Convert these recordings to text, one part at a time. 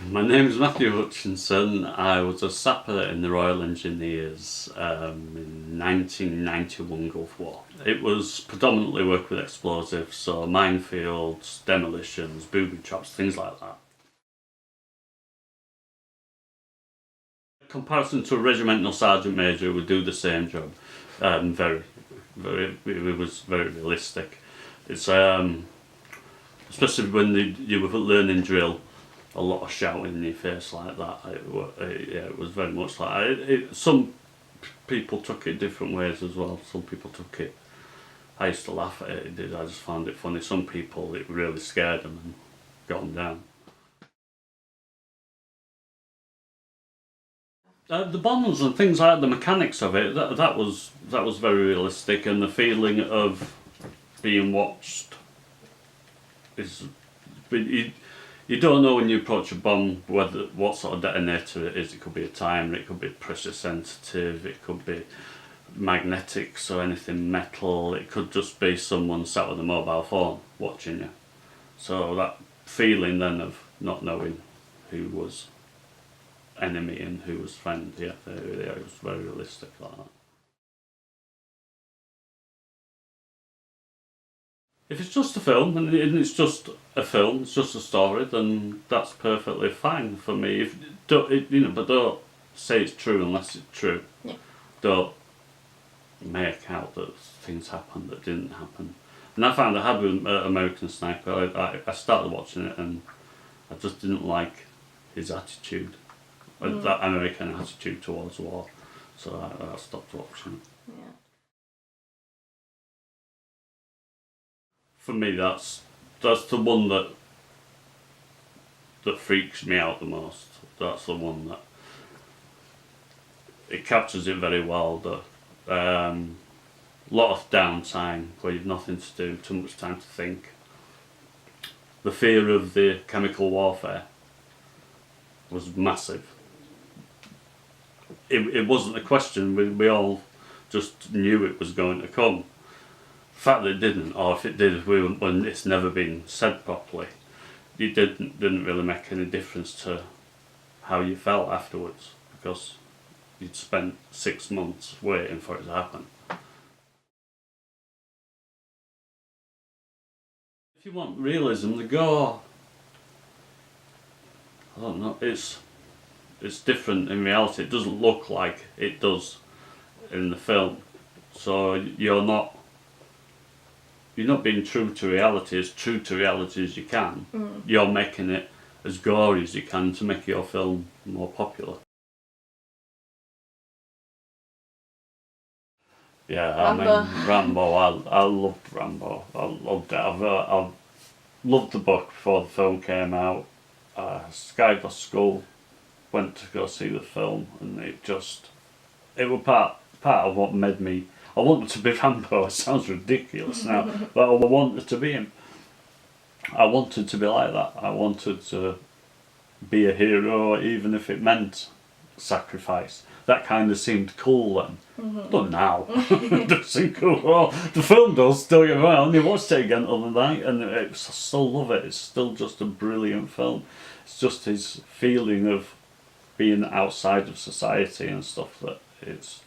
My name is Matthew Hutchinson. I was a sapper in the Royal Engineers in 1991 Gulf War. It was predominantly work with explosives, so minefields, demolitions, booby traps, things like that. In comparison to a regimental sergeant major who would do the same job, it was very realistic. It's especially when you were learning drill, a lot of shouting in your face like that. It was very much like some people took it different ways as well. Some people took it. I used to laugh at it. I just found it funny. Some people, it really scared them and got them down. The bombs and things like the mechanics of it, that was very realistic, and the feeling of being watched is. You don't know when you approach a bomb what sort of detonator it is. It could be a timer, it could be pressure sensitive, it could be magnetic, so anything metal. It could just be someone sat with a mobile phone watching you. So that feeling then of not knowing who was enemy and who was friend, it was very realistic like that. If it's just a film and it's just a film, it's just a story, then that's perfectly fine for me. But don't say it's true unless it's true. Yeah. Don't make out that things happened that didn't happen. And I found I had with American Sniper. I started watching it and I just didn't like his attitude, that American attitude towards war. So I stopped watching it. Yeah. For me, that's the one that freaks me out the most. That's the one that it captures it very well. The lot of downtime where you've nothing to do, too much time to think. The fear of the chemical warfare was massive. It wasn't a question. We all just knew it was going to come. The fact that it didn't, or if it did, when it's never been said properly, it didn't really make any difference to how you felt afterwards, because you'd spent 6 months waiting for it to happen. If you want realism, the gore, I don't know, it's different in reality. It doesn't look like it does in the film, so you're not being true to reality as you can. You're making it as gory as you can to make your film more popular. Yeah, Rambo. I mean, Rambo, I loved Rambo. I loved it. I've loved the book before the film came out. Skied off school, went to go see the film, and it was part of what made me. I wanted to be Rambo. It sounds ridiculous now, but I wanted to be him. I wanted to be like that. I wanted to be a hero, even if it meant sacrifice. That kind of seemed cool then. But now, it doesn't seem cool. Well, the film does, don't get me wrong. I only watched it again the other night, and I still love it. It's still just a brilliant film. It's just his feeling of being outside of society and stuff that it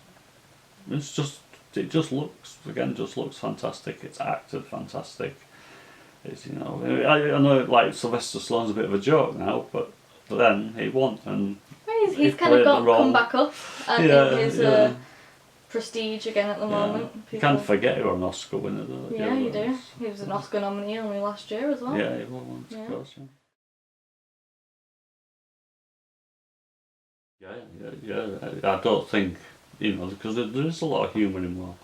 just looks fantastic. It's acted fantastic. It's, I know like Sylvester Stallone's a bit of a joke now, but then he won, and He's kind of come back up in his prestige again at the moment. You can't forget he was an Oscar winner though. Yeah, you do. He was an Oscar nominee only last year as well. Yeah, he was once, of course. Yeah. I don't think, because there is a lot of humour involved.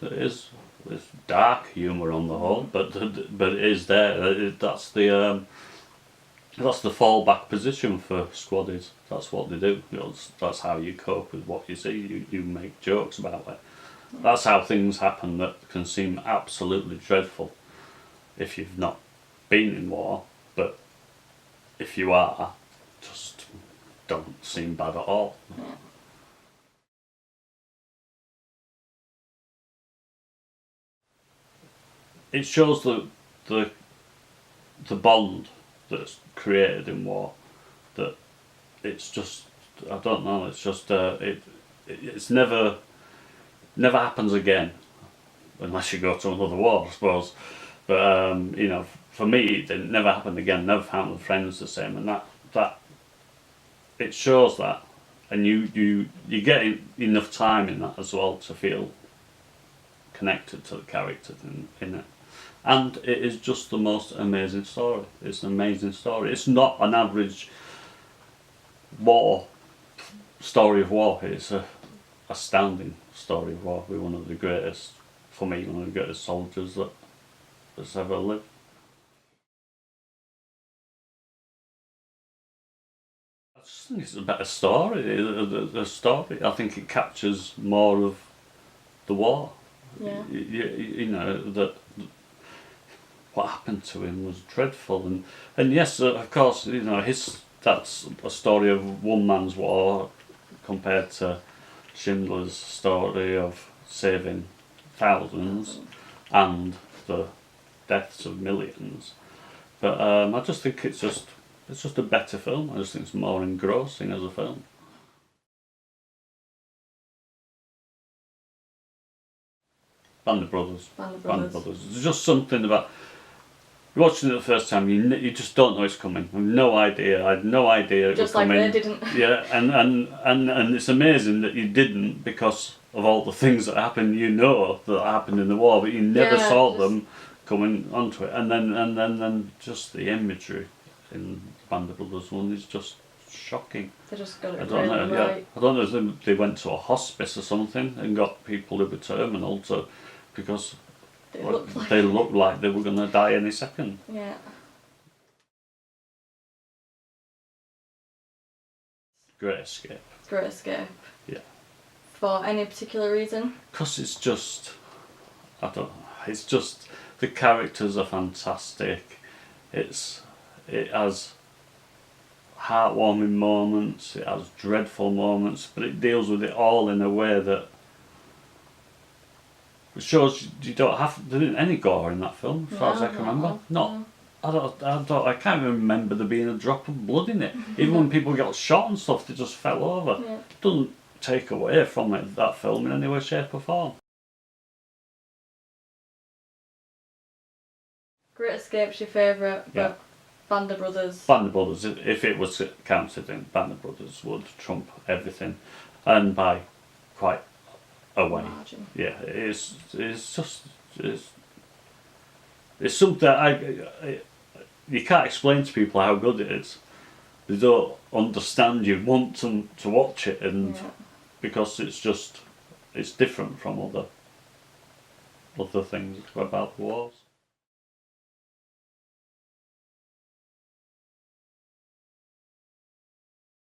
There's dark humour on the whole, but it is there. That's the fallback position for squaddies. That's what they do. That's how you cope with what you see. You make jokes about it. That's how things happen that can seem absolutely dreadful if you've not been in war, but if you are, just don't seem bad at all. Yeah. It shows the bond that's created in war that it's just, I don't know, it's just it's never happens again, unless you go to another war, I suppose. But you know, for me, it never happened again. Never found the friends the same, and that it shows that, and you get enough time in that as well to feel connected to the characters in it. And it is just the most amazing story. It's an amazing story. It's not an average story of war. It's a astounding story of war with one of the greatest, for me, one of the greatest soldiers that's ever lived. I just think it's a better story. The story, I think it captures more of the war. Yeah. You know, that what happened to him was dreadful, and yes, of course, you know, that's a story of one man's war compared to Schindler's story of saving thousands and the deaths of millions. But I just think it's just a better film. I just think it's more engrossing as a film. Band of Brothers. There's just something about watching it the first time. You just don't know it's coming. I have no idea. I had no idea it was coming. Just like they didn't. Yeah, and it's amazing that you didn't, because of all the things that happened. You know that happened in the war, but you never saw them coming onto it. And then just the imagery in Band of Brothers one is just shocking. They just got it really right. Yeah, I don't know if they went to a hospice or something and got people who were terminal because they looked like they were going to die any second. Yeah. Great Escape. Great Escape. Yeah. For any particular reason? Because it's just, I don't know, it's just, the characters are fantastic. It has heartwarming moments, it has dreadful moments, but it deals with it all in a way that shows you don't have, there isn't any gore in that film, as far as I can remember. I can't even remember there being a drop of blood in it. Even when people got shot and stuff, they just fell over. Yeah. It doesn't take away from it, that film, in any way, shape or form. Great Escape's your favourite, but Band of Brothers. Band of Brothers, if it was counted in, Band of Brothers would trump everything, and by quite a way. Margin. Yeah, it's something you can't explain to people how good it is. They don't understand. You want them to watch it, and because it's different from other things about the wars.